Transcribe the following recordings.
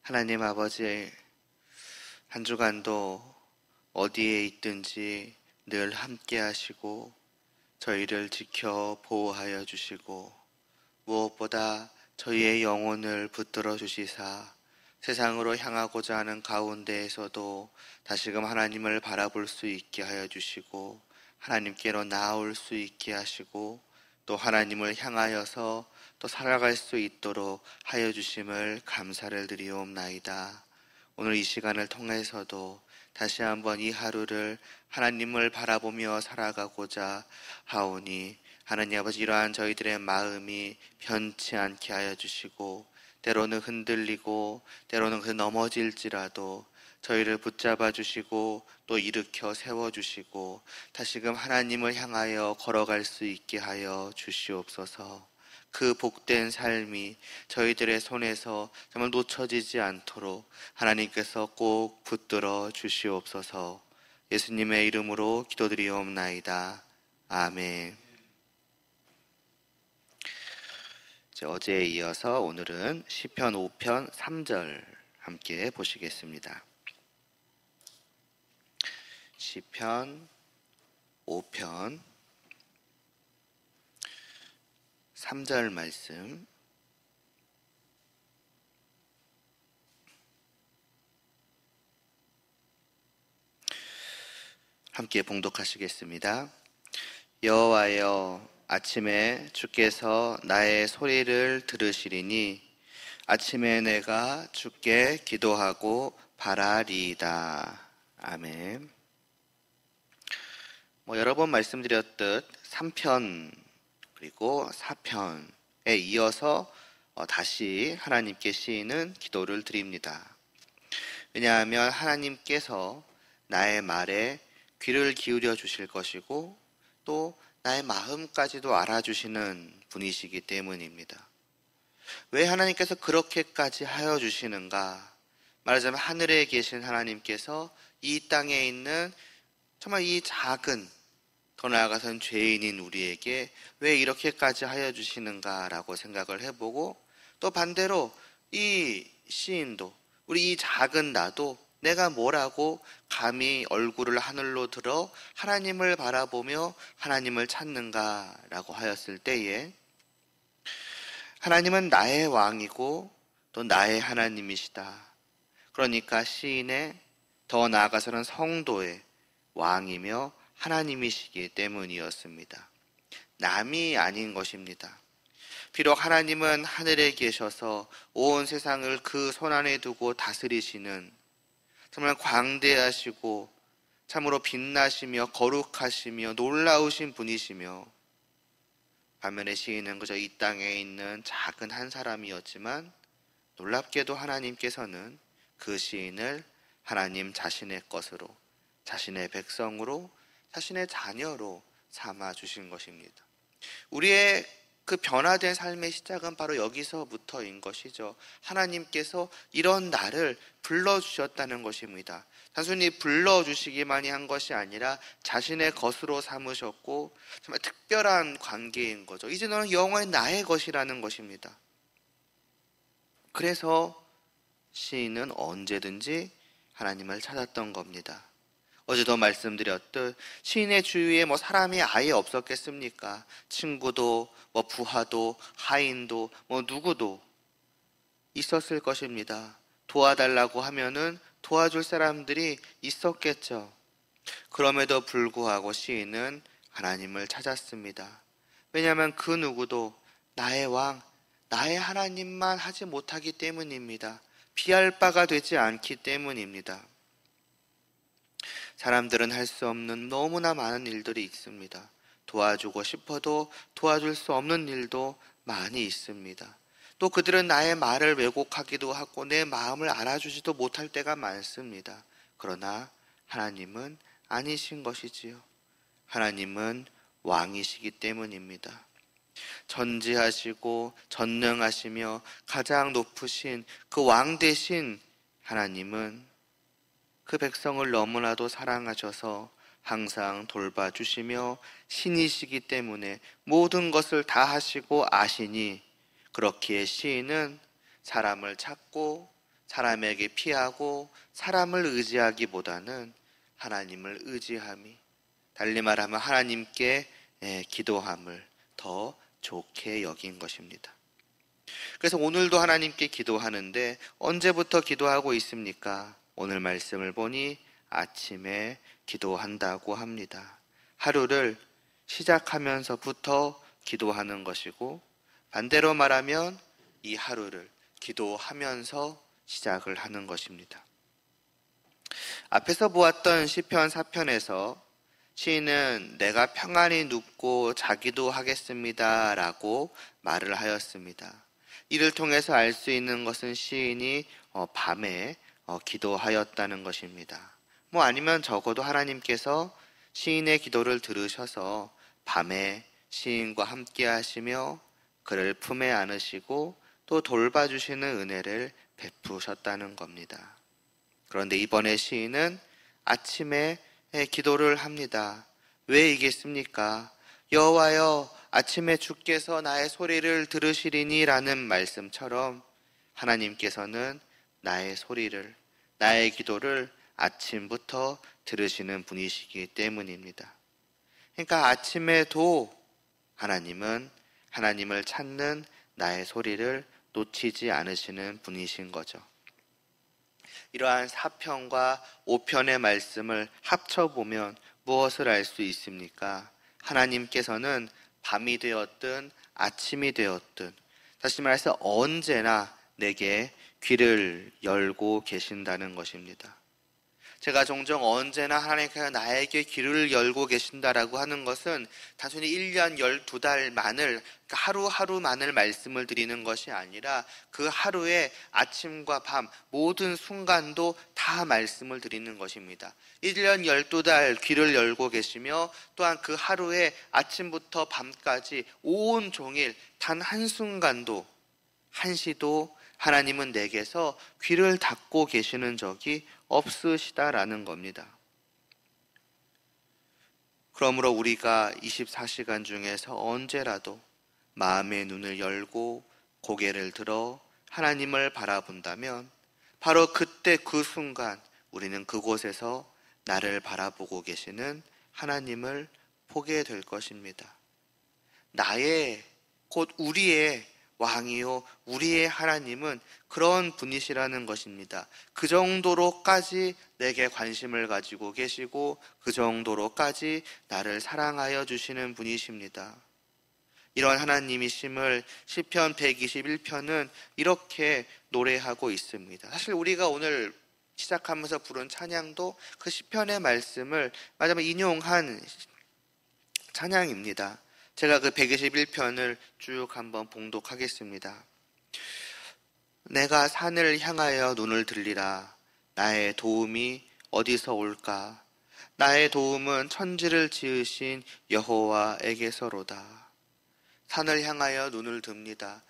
하나님 아버지, 한 주간도 어디에 있든지 늘 함께 하시고 저희를 지켜 보호하여 주시고 무엇보다 저희의 영혼을 붙들어 주시사 세상으로 향하고자 하는 가운데에서도 다시금 하나님을 바라볼 수 있게 하여 주시고 하나님께로 나아올 수 있게 하시고 또 하나님을 향하여서 또 살아갈 수 있도록 하여 주심을 감사를 드리옵나이다. 오늘 이 시간을 통해서도 다시 한번 이 하루를 하나님을 바라보며 살아가고자 하오니 하나님 아버지, 이러한 저희들의 마음이 변치 않게 하여 주시고 때로는 흔들리고 때로는 넘어질지라도 저희를 붙잡아 주시고 또 일으켜 세워 주시고 다시금 하나님을 향하여 걸어갈 수 있게 하여 주시옵소서. 그 복된 삶이 저희들의 손에서 정말 놓쳐지지 않도록 하나님께서 꼭 붙들어 주시옵소서. 예수님의 이름으로 기도드리옵나이다. 아멘. 어제에 이어서 오늘은 시편 5편 3절 함께 보시겠습니다. 시편 5편 3절 말씀, 함께 봉독하시겠습니다. 여호와여, 아침에 주께서 나의 소리를 들으시리니 아침에 내가 주께 기도하고 바라리이다. 아멘. 여러 번 말씀드렸듯 3편 그리고 4편에 이어서 다시 하나님께 시인은 기도를 드립니다. 왜냐하면 하나님께서 나의 말에 귀를 기울여 주실 것이고 또 나의 마음까지도 알아주시는 분이시기 때문입니다. 왜 하나님께서 그렇게까지 하여 주시는가? 말하자면 하늘에 계신 하나님께서 이 땅에 있는 정말 이 작은, 더 나아가선 죄인인 우리에게 왜 이렇게까지 하여 주시는가라고 생각을 해보고, 또 반대로 이 시인도 우리 이 작은 나도 내가 뭐라고 감히 얼굴을 하늘로 들어 하나님을 바라보며 하나님을 찾는가라고 하였을 때에 하나님은 나의 왕이고 또 나의 하나님이시다. 그러니까 시인의, 더 나아가서는 성도의 왕이며 하나님이시기 때문이었습니다. 남이 아닌 것입니다. 비록 하나님은 하늘에 계셔서 온 세상을 그 손안에 두고 다스리시는 정말 광대하시고 참으로 빛나시며 거룩하시며 놀라우신 분이시며, 반면에 시인은 그저 이 땅에 있는 작은 한 사람이었지만 놀랍게도 하나님께서는 그 시인을 하나님 자신의 것으로, 자신의 백성으로, 자신의 자녀로 삼아주신 것입니다. 우리의 그 변화된 삶의 시작은 바로 여기서부터인 것이죠. 하나님께서 이런 나를 불러주셨다는 것입니다. 단순히 불러주시기만이 한 것이 아니라 자신의 것으로 삼으셨고 정말 특별한 관계인 거죠. 이제 너는 영원히 나의 것이라는 것입니다. 그래서 시인은 언제든지 하나님을 찾았던 겁니다. 어제도 말씀드렸듯 시인의 주위에 사람이 아예 없었겠습니까? 친구도 부하도 하인도 누구도 있었을 것입니다. 도와달라고 하면은 도와줄 사람들이 있었겠죠. 그럼에도 불구하고 시인은 하나님을 찾았습니다. 왜냐하면 그 누구도 나의 왕, 나의 하나님만 하지 못하기 때문입니다. 비할 바가 되지 않기 때문입니다. 사람들은 할 수 없는 너무나 많은 일들이 있습니다. 도와주고 싶어도 도와줄 수 없는 일도 많이 있습니다. 또 그들은 나의 말을 왜곡하기도 하고 내 마음을 알아주지도 못할 때가 많습니다. 그러나 하나님은 아니신 것이지요. 하나님은 왕이시기 때문입니다. 전지하시고 전능하시며 가장 높으신 그 왕 대신 하나님은 그 백성을 너무나도 사랑하셔서 항상 돌봐주시며 신이시기 때문에 모든 것을 다 하시고 아시니, 그렇기에 시인은 사람을 찾고 사람에게 피하고 사람을 의지하기보다는 하나님을 의지함이, 달리 말하면 하나님께 기도함을 더 좋게 여긴 것입니다. 그래서 오늘도 하나님께 기도하는데 언제부터 기도하고 있습니까? 오늘 말씀을 보니 아침에 기도한다고 합니다. 하루를 시작하면서부터 기도하는 것이고, 반대로 말하면 이 하루를 기도하면서 시작을 하는 것입니다. 앞에서 보았던 시편 4편에서 시인은 내가 평안히 눕고 자기도 하겠습니다 라고 말을 하였습니다. 이를 통해서 알 수 있는 것은 시인이 밤에 기도하였다는 것입니다. 아니면 적어도 하나님께서 시인의 기도를 들으셔서 밤에 시인과 함께 하시며 그를 품에 안으시고 또 돌봐주시는 은혜를 베푸셨다는 겁니다. 그런데 이번에 시인은 아침에 기도를 합니다. 왜 이겠습니까? 여호와여, 아침에 주께서 나의 소리를 들으시리니 라는 말씀처럼 하나님께서는 나의 소리를, 나의 기도를 아침부터 들으시는 분이시기 때문입니다. 그러니까 아침에도 하나님은 하나님을 찾는 나의 소리를 놓치지 않으시는 분이신 거죠. 이러한 4편과 5편의 말씀을 합쳐보면 무엇을 알 수 있습니까? 하나님께서는 밤이 되었든 아침이 되었든, 다시 말해서 언제나 내게 귀를 열고 계신다는 것입니다. 제가 종종 언제나 하나님께서 나에게 귀를 열고 계신다라고 하는 것은 단순히 1년 12달만을, 하루하루만을 말씀을 드리는 것이 아니라 그 하루의 아침과 밤 모든 순간도 다 말씀을 드리는 것입니다. 1년 12달 귀를 열고 계시며 또한 그 하루의 아침부터 밤까지 온종일 단 한순간도, 한시도 하나님은 내게서 귀를 닫고 계시는 적이 없으시다라는 겁니다. 그러므로 우리가 24시간 중에서 언제라도 마음의 눈을 열고 고개를 들어 하나님을 바라본다면 바로 그때 그 순간 우리는 그곳에서 나를 바라보고 계시는 하나님을 보게 될 것입니다. 나의, 곧 우리의 왕이요 우리의 하나님은 그런 분이시라는 것입니다. 그 정도로까지 내게 관심을 가지고 계시고 그 정도로까지 나를 사랑하여 주시는 분이십니다. 이런 하나님이심을 시편 121편은 이렇게 노래하고 있습니다. 사실 우리가 오늘 시작하면서 부른 찬양도 그 시편의 말씀을 마지막에 인용한 찬양입니다. 제가 그 121편을 쭉 한번 봉독하겠습니다. 내가 산을 향하여 눈을 들리라. 나의 도움이 어디서 올까? 나의 도움은 천지를 지으신 여호와에게서로다. 산을 향하여 눈을 듭니다.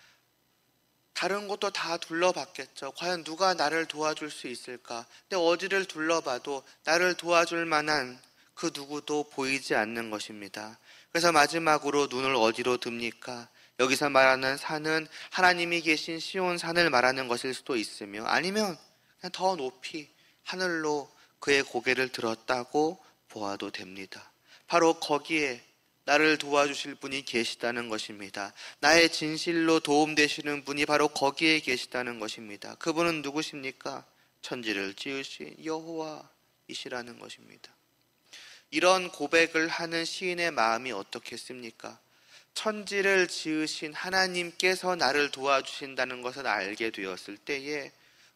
다른 곳도 다 둘러봤겠죠. 과연 누가 나를 도와줄 수 있을까? 근데 어디를 둘러봐도 나를 도와줄 만한 그 누구도 보이지 않는 것입니다. 그래서 마지막으로 눈을 어디로 듭니까? 여기서 말하는 산은 하나님이 계신 시온산을 말하는 것일 수도 있으며, 아니면 그냥 더 높이 하늘로 그의 고개를 들었다고 보아도 됩니다. 바로 거기에 나를 도와주실 분이 계시다는 것입니다. 나의 진실로 도움되시는 분이 바로 거기에 계시다는 것입니다. 그분은 누구십니까? 천지를 지으신 여호와이시라는 것입니다. 이런 고백을 하는 시인의 마음이 어떻겠습니까? 천지를 지으신 하나님께서 나를 도와주신다는 것을 알게 되었을 때에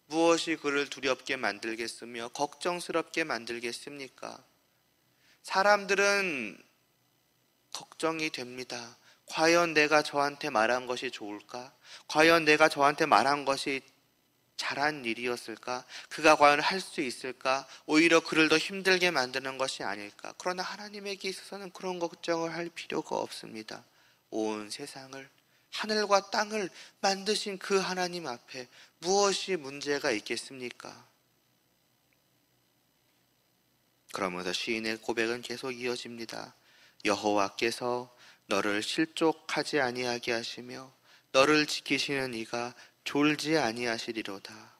무엇이 그를 두렵게 만들겠으며 걱정스럽게 만들겠습니까? 사람들은 걱정이 됩니다. 과연 내가 저한테 말한 것이 좋을까? 과연 내가 저한테 말한 것이 잘한 일이었을까? 그가 과연 할 수 있을까? 오히려 그를 더 힘들게 만드는 것이 아닐까? 그러나 하나님에게 있어서는 그런 걱정을 할 필요가 없습니다. 온 세상을, 하늘과 땅을 만드신 그 하나님 앞에 무엇이 문제가 있겠습니까? 그러면서 시인의 고백은 계속 이어집니다. 여호와께서 너를 실족하지 아니하게 하시며 너를 지키시는 이가 졸지 아니하시리로다.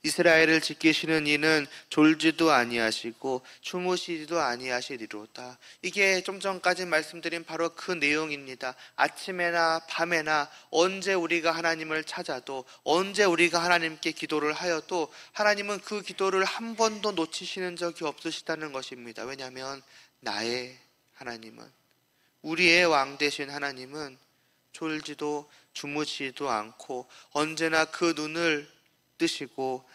이스라엘을 지키시는 이는 졸지도 아니하시고 주무시지도 아니하시리로다. 이게 좀 전까지 말씀드린 바로 그 내용입니다. 아침에나 밤에나 언제 우리가 하나님을 찾아도, 언제 우리가 하나님께 기도를 하여도 하나님은 그 기도를 한 번도 놓치시는 적이 없으시다는 것입니다. 왜냐하면 나의 하나님은, 우리의 왕 되신 하나님은 졸지도 주무시지도 않고 언제나 그 눈을 뜨시고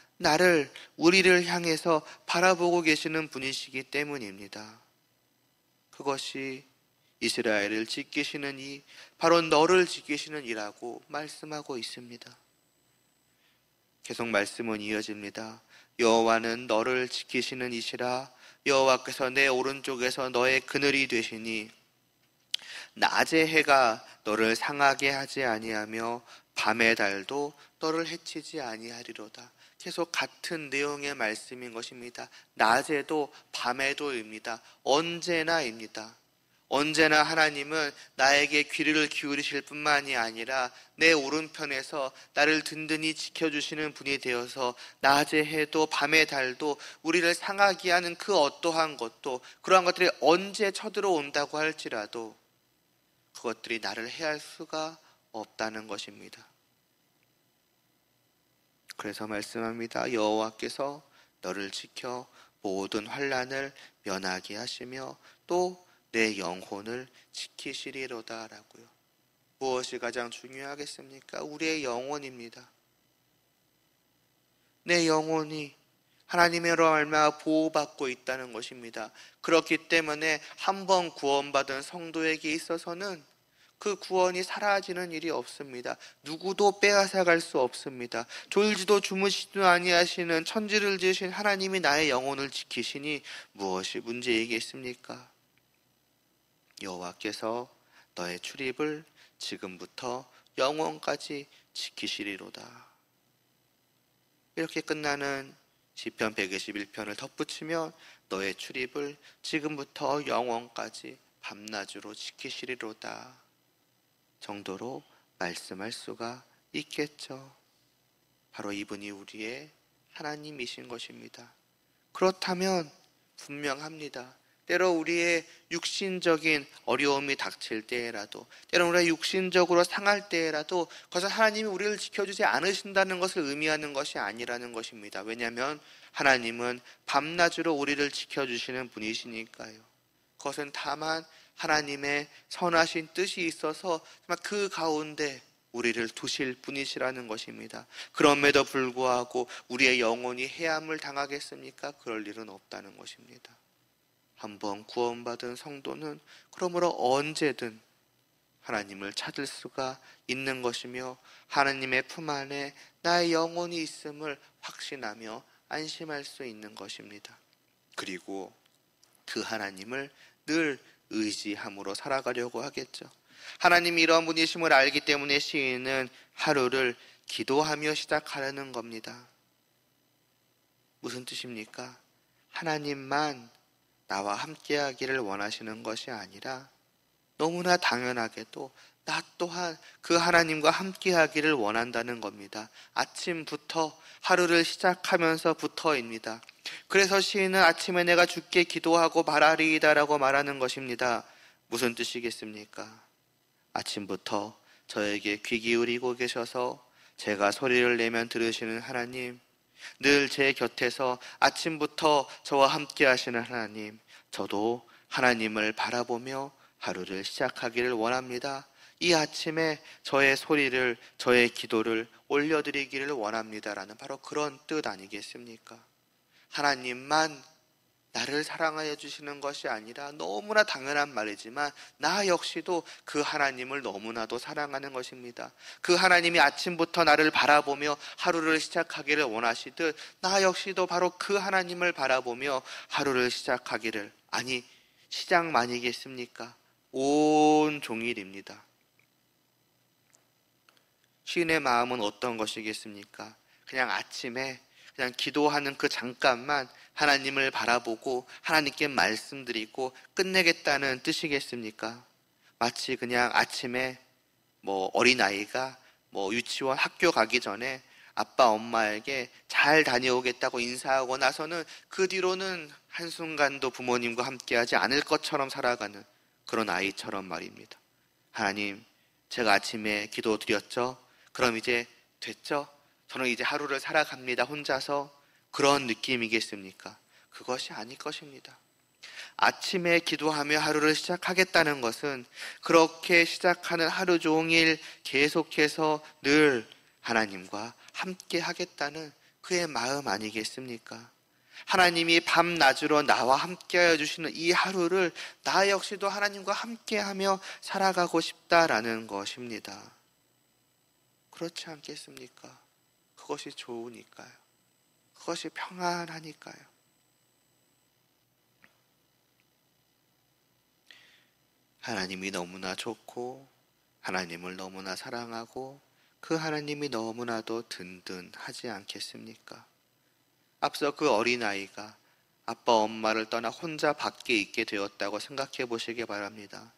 우리를 향해서 바라보고 계시는 분이시기 때문입니다. 그것이 이스라엘을 지키시는 이, 바로 너를 지키시는 이라고 말씀하고 있습니다. 계속 말씀은 이어집니다. 여호와는 너를 지키시는 이시라. 여호와께서 내 오른쪽에서 너의 그늘이 되시니 낮의 해가 너를 상하게 하지 아니하며 밤의 달도 너를 해치지 아니하리로다. 계속 같은 내용의 말씀인 것입니다. 낮에도 밤에도입니다. 언제나입니다. 언제나 하나님은 나에게 귀를 기울이실 뿐만이 아니라 내 오른편에서 나를 든든히 지켜주시는 분이 되어서 낮의 해도 밤의 달도 우리를 상하게 하는 그 어떠한 것도, 그러한 것들이 언제 쳐들어온다고 할지라도 그것들이 나를 해할 수가 없다는 것입니다. 그래서 말씀합니다. 여호와께서 너를 지켜 모든 환난을 면하게 하시며 또 내 영혼을 지키시리로다 라고요. 무엇이 가장 중요하겠습니까? 우리의 영혼입니다. 내 영혼이 하나님으로 말미암아 보호받고 있다는 것입니다. 그렇기 때문에 한 번 구원받은 성도에게 있어서는 그 구원이 사라지는 일이 없습니다. 누구도 빼앗아갈 수 없습니다. 졸지도 주무시지도 아니하시는 천지를 지으신 하나님이 나의 영혼을 지키시니 무엇이 문제이겠습니까? 여호와께서 너의 출입을 지금부터 영원까지 지키시리로다. 이렇게 끝나는 시편 121편을 덧붙이면 너의 출입을 지금부터 영원까지 밤낮으로 지키시리로다 정도로 말씀할 수가 있겠죠. 바로 이분이 우리의 하나님이신 것입니다. 그렇다면 분명합니다. 때로 우리의 육신적인 어려움이 닥칠 때라도, 때로 우리가 육신적으로 상할 때라도 그것은 하나님이 우리를 지켜주지 않으신다는 것을 의미하는 것이 아니라는 것입니다. 왜냐하면 하나님은 밤낮으로 우리를 지켜주시는 분이시니까요. 그것은 다만 하나님의 선하신 뜻이 있어서 그 가운데 우리를 두실 분이시라는 것입니다. 그럼에도 불구하고 우리의 영혼이 해함을 당하겠습니까? 그럴 일은 없다는 것입니다. 한번 구원받은 성도는 그러므로 언제든 하나님을 찾을 수가 있는 것이며 하나님의 품 안에 나의 영혼이 있음을 확신하며 안심할 수 있는 것입니다. 그리고 그 하나님을 늘 의지함으로 살아가려고 하겠죠. 하나님이 이런 분이심을 알기 때문에 시인은 하루를 기도하며 시작하려는 겁니다. 무슨 뜻입니까? 하나님만 나와 함께하기를 원하시는 것이 아니라 너무나 당연하게도 나 또한 그 하나님과 함께하기를 원한다는 겁니다. 아침부터 하루를 시작하면서부터입니다. 그래서 시인은 아침에 내가 주께 기도하고 말하리이다라고 말하는 것입니다. 무슨 뜻이겠습니까? 아침부터 저에게 귀 기울이고 계셔서 제가 소리를 내면 들으시는 하나님, 늘 제 곁에서 아침부터 저와 함께 하시는 하나님, 저도 하나님을 바라보며 하루를 시작하기를 원합니다. 이 아침에 저의 소리를, 저의 기도를 올려드리기를 원합니다라는 바로 그런 뜻 아니겠습니까? 하나님만 나를 사랑하여 주시는 것이 아니라 너무나 당연한 말이지만 나 역시도 그 하나님을 너무나도 사랑하는 것입니다. 그 하나님이 아침부터 나를 바라보며 하루를 시작하기를 원하시듯 나 역시도 바로 그 하나님을 바라보며 하루를 시작하기를, 아니 시작만이겠습니까? 온 종일입니다. 시인의 마음은 어떤 것이겠습니까? 그냥 아침에 그냥 기도하는 그 잠깐만 하나님을 바라보고 하나님께 말씀드리고 끝내겠다는 뜻이겠습니까? 마치 그냥 아침에 어린아이가 유치원 학교 가기 전에 아빠 엄마에게 잘 다녀오겠다고 인사하고 나서는 그 뒤로는 한순간도 부모님과 함께하지 않을 것처럼 살아가는 그런 아이처럼 말입니다. 하나님, 제가 아침에 기도 드렸죠? 그럼 이제 됐죠? 저는 이제 하루를 살아갑니다. 혼자서. 그런 느낌이겠습니까? 그것이 아닐 것입니다. 아침에 기도하며 하루를 시작하겠다는 것은 그렇게 시작하는 하루 종일 계속해서 늘 하나님과 함께 하겠다는 그의 마음 아니겠습니까? 하나님이 밤낮으로 나와 함께 하여 주시는 이 하루를 나 역시도 하나님과 함께 하며 살아가고 싶다라는 것입니다. 그렇지 않겠습니까? 그것이 좋으니까요. 그것이 평안하니까요. 하나님이 너무나 좋고 하나님을 너무나 사랑하고 그 하나님이 너무나도 든든하지 않겠습니까? 앞서 그 어린아이가 아빠 엄마를 떠나 혼자 밖에 있게 되었다고 생각해 보시기 바랍니다.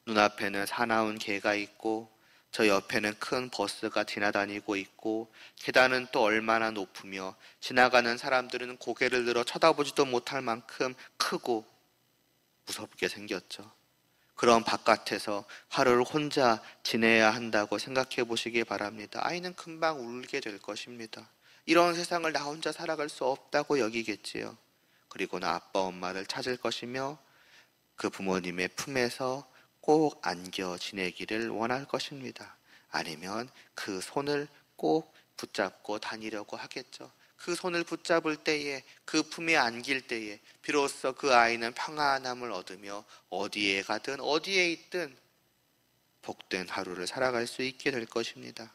눈앞에는 사나운 개가 있고 저 옆에는 큰 버스가 지나다니고 있고 계단은 또 얼마나 높으며 지나가는 사람들은 고개를 들어 쳐다보지도 못할 만큼 크고 무섭게 생겼죠. 그런 바깥에서 하루를 혼자 지내야 한다고 생각해 보시기 바랍니다. 아이는 금방 울게 될 것입니다. 이런 세상을 나 혼자 살아갈 수 없다고 여기겠지요. 그리고는 아빠 엄마를 찾을 것이며 그 부모님의 품에서 꼭 안겨 지내기를 원할 것입니다. 아니면 그 손을 꼭 붙잡고 다니려고 하겠죠. 그 손을 붙잡을 때에, 그 품에 안길 때에 비로소 그 아이는 평안함을 얻으며 어디에 가든 어디에 있든 복된 하루를 살아갈 수 있게 될 것입니다.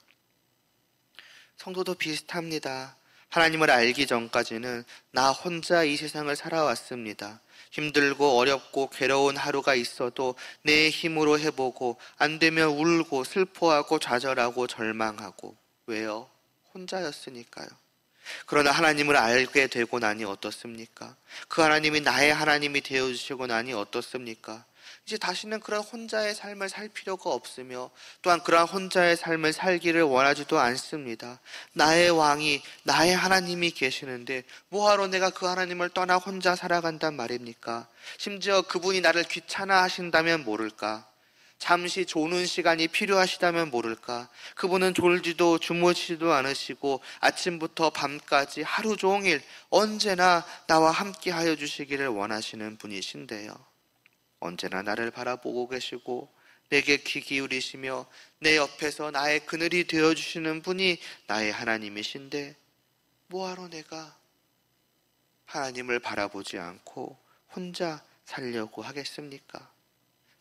성도도 비슷합니다. 하나님을 알기 전까지는 나 혼자 이 세상을 살아왔습니다. 힘들고 어렵고 괴로운 하루가 있어도 내 힘으로 해보고 안 되면 울고 슬퍼하고 좌절하고 절망하고. 왜요? 혼자였으니까요. 그러나 하나님을 알게 되고 나니 어떻습니까? 그 하나님이 나의 하나님이 되어주시고 나니 어떻습니까? 이제 다시는 그런 혼자의 삶을 살 필요가 없으며 또한 그러한 혼자의 삶을 살기를 원하지도 않습니다. 나의 왕이, 나의 하나님이 계시는데 뭐하러 내가 그 하나님을 떠나 혼자 살아간단 말입니까? 심지어 그분이 나를 귀찮아 하신다면 모를까? 잠시 조는 시간이 필요하시다면 모를까? 그분은 졸지도 주무시지도 않으시고 아침부터 밤까지 하루 종일 언제나 나와 함께 하여 주시기를 원하시는 분이신데요. 언제나 나를 바라보고 계시고 내게 귀 기울이시며 내 옆에서 나의 그늘이 되어주시는 분이 나의 하나님이신데 뭐하러 내가 하나님을 바라보지 않고 혼자 살려고 하겠습니까?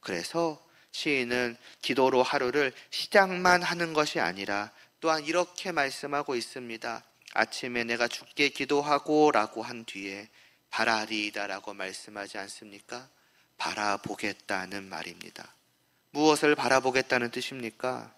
그래서 시인은 기도로 하루를 시작만 하는 것이 아니라 또한 이렇게 말씀하고 있습니다. 아침에 내가 주께 기도하고 라고 한 뒤에 바라리이다 라고 말씀하지 않습니까? 바라보겠다는 말입니다. 무엇을 바라보겠다는 뜻입니까?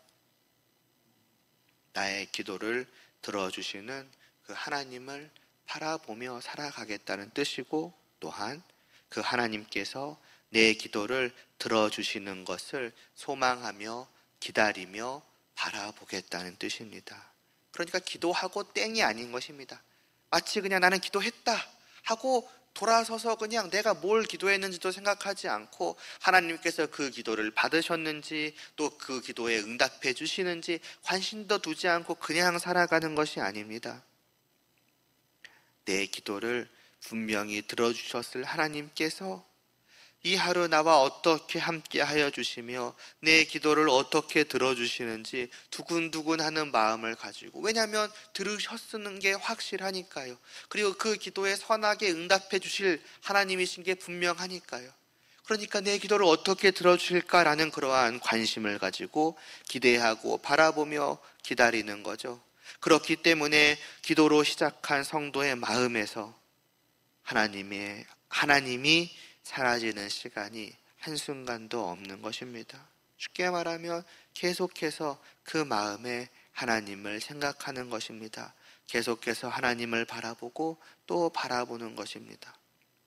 나의 기도를 들어주시는 그 하나님을 바라보며 살아가겠다는 뜻이고 또한 그 하나님께서 내 기도를 들어주시는 것을 소망하며 기다리며 바라보겠다는 뜻입니다. 그러니까 기도하고 땡이 아닌 것입니다. 마치 그냥 나는 기도했다 하고 돌아서서 그냥 내가 뭘 기도했는지도 생각하지 않고 하나님께서 그 기도를 받으셨는지 또 그 기도에 응답해 주시는지 관심도 두지 않고 그냥 살아가는 것이 아닙니다. 내 기도를 분명히 들어주셨을 하나님께서 이 하루 나와 어떻게 함께 하여 주시며 내 기도를 어떻게 들어주시는지 두근두근하는 마음을 가지고, 왜냐하면 들으셨는 게 확실하니까요. 그리고 그 기도에 선하게 응답해 주실 하나님이신 게 분명하니까요. 그러니까 내 기도를 어떻게 들어주실까라는 그러한 관심을 가지고 기대하고 바라보며 기다리는 거죠. 그렇기 때문에 기도로 시작한 성도의 마음에서 하나님이 사라지는 시간이 한순간도 없는 것입니다. 쉽게 말하면 계속해서 그 마음에 하나님을 생각하는 것입니다. 계속해서 하나님을 바라보고 또 바라보는 것입니다.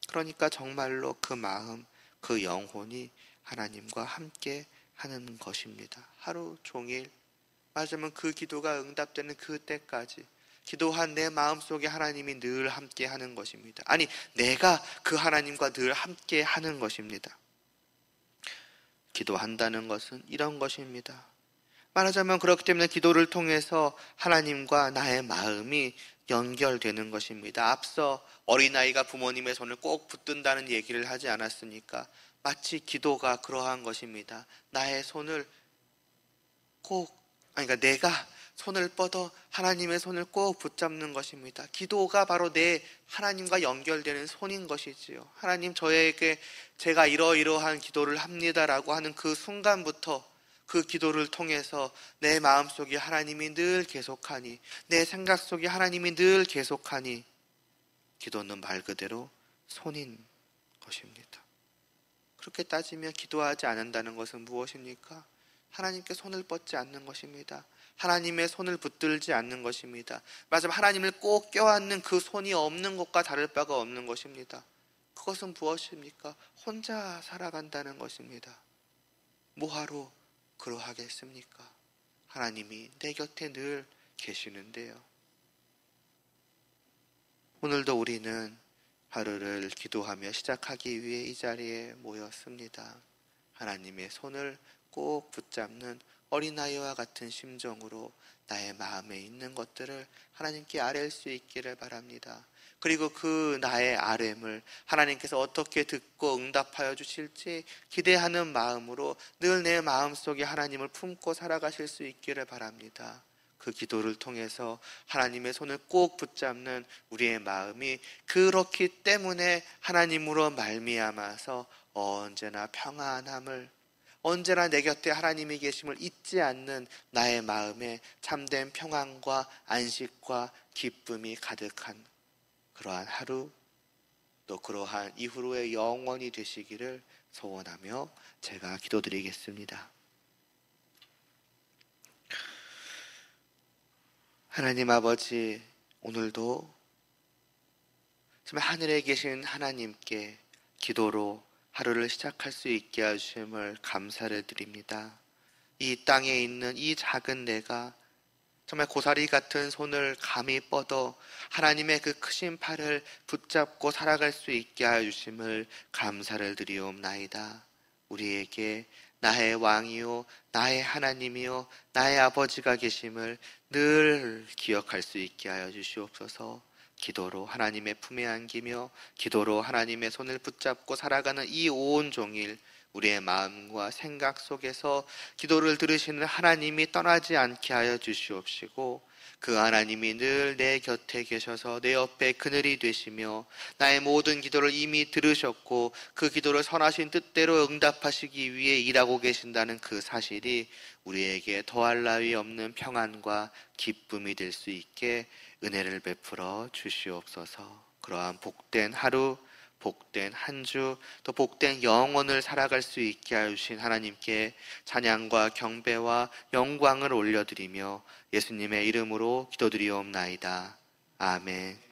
그러니까 정말로 그 마음, 그 영혼이 하나님과 함께 하는 것입니다. 하루 종일, 맞으면 그 기도가 응답되는 그때까지 기도한 내 마음속에 하나님이 늘 함께 하는 것입니다. 아니, 내가 그 하나님과 늘 함께 하는 것입니다. 기도한다는 것은 이런 것입니다. 말하자면 그렇기 때문에 기도를 통해서 하나님과 나의 마음이 연결되는 것입니다. 앞서 어린아이가 부모님의 손을 꼭 붙든다는 얘기를 하지 않았습니까? 마치 기도가 그러한 것입니다. 나의 손을 그러니까 내가 손을 뻗어 하나님의 손을 꼭 붙잡는 것입니다. 기도가 바로 내 하나님과 연결되는 손인 것이지요. 하나님, 저에게 제가 이러이러한 기도를 합니다라고 하는 그 순간부터 그 기도를 통해서 내 마음속에 하나님이 늘 계속하니, 내 생각 속에 하나님이 늘 계속하니, 기도는 말 그대로 손인 것입니다. 그렇게 따지면 기도하지 않는다는 것은 무엇입니까? 하나님께 손을 뻗지 않는 것입니다. 하나님의 손을 붙들지 않는 것입니다. 마지막 하나님을 꼭 껴안는 그 손이 없는 것과 다를 바가 없는 것입니다. 그것은 무엇입니까? 혼자 살아간다는 것입니다. 뭐하러 그러하겠습니까? 하나님이 내 곁에 늘 계시는데요. 오늘도 우리는 하루를 기도하며 시작하기 위해 이 자리에 모였습니다. 하나님의 손을 꼭 붙잡는 어린아이와 같은 심정으로 나의 마음에 있는 것들을 하나님께 아뢰일 수 있기를 바랍니다. 그리고 그 나의 아뢰임을 하나님께서 어떻게 듣고 응답하여 주실지 기대하는 마음으로 늘 내 마음속에 하나님을 품고 살아가실 수 있기를 바랍니다. 그 기도를 통해서 하나님의 손을 꼭 붙잡는 우리의 마음이 그렇기 때문에 하나님으로 말미암아서 언제나 평안함을, 언제나 내 곁에 하나님이 계심을 잊지 않는 나의 마음에 참된 평안과 안식과 기쁨이 가득한 그러한 하루, 또 그러한 이후로의 영원이 되시기를 소원하며 제가 기도드리겠습니다. 하나님 아버지, 오늘도 정말 하늘에 계신 하나님께 기도로 하루를 시작할 수 있게 하심을 감사를 드립니다. 이 땅에 있는 이 작은 내가 정말 고사리 같은 손을 감히 뻗어 하나님의 그 크신 팔을 붙잡고 살아갈 수 있게 하여 주심을 감사를 드리옵나이다. 우리에게 나의 왕이요 나의 하나님이요 나의 아버지가 계심을 늘 기억할 수 있게 하여 주시옵소서. 기도로 하나님의 품에 안기며 기도로 하나님의 손을 붙잡고 살아가는 이 온종일 우리의 마음과 생각 속에서 기도를 들으시는 하나님이 떠나지 않게 하여 주시옵시고, 그 하나님이 늘 내 곁에 계셔서 내 옆에 그늘이 되시며 나의 모든 기도를 이미 들으셨고 그 기도를 선하신 뜻대로 응답하시기 위해 일하고 계신다는 그 사실이 우리에게 더할 나위 없는 평안과 기쁨이 될 수 있게 은혜를 베풀어 주시옵소서. 그러한 복된 하루, 복된 한 주, 또 복된 영혼을 살아갈 수 있게 하신 하나님께 찬양과 경배와 영광을 올려드리며 예수님의 이름으로 기도드리옵나이다. 아멘.